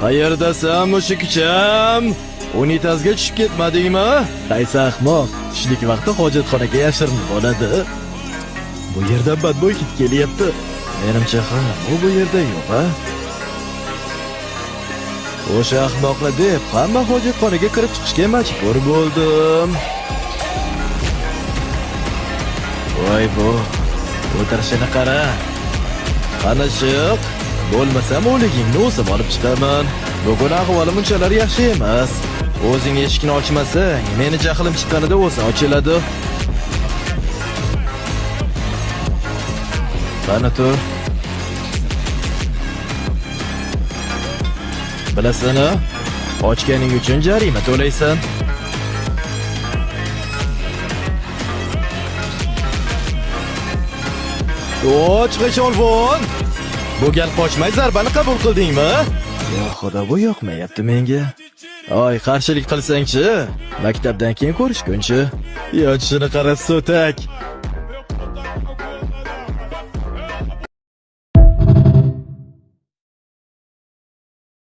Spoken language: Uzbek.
Qayerdasan, mushukcham? Unitazga tushib ketmadingmi? Qaysi ahmoq tushlik vaqti hojatxonaga yashirinib oladi. Bu yerdan badbo'y hid kelyapti. Menimcha u bu yerda yo'q, ha? O'sha ahmoqni deb hamma hojatxonaga kirib chiqishga majbur bo'ldim. Voy bu, o'tirishini qara. Qani shiq, bo'lmasam o'ligingni o'zim olib chiqaman. Bugun ahvolim unchalar yaxshi emas. O'zing eshikni ochmasang, meni jahlim chiqqanida o'zi ochiladi. Qani tur. Bilasana, ochganing uchun jarima to'laysan. Och g'isholvon. Bu gal qochmay zarbani qabul qildingmi? Yo xudo, bu yoqmayapti menga. Oy, qarshilik qilsang-chi, maktabdan keyin ko'rishguncha. Yo'qchini qarab so'tak.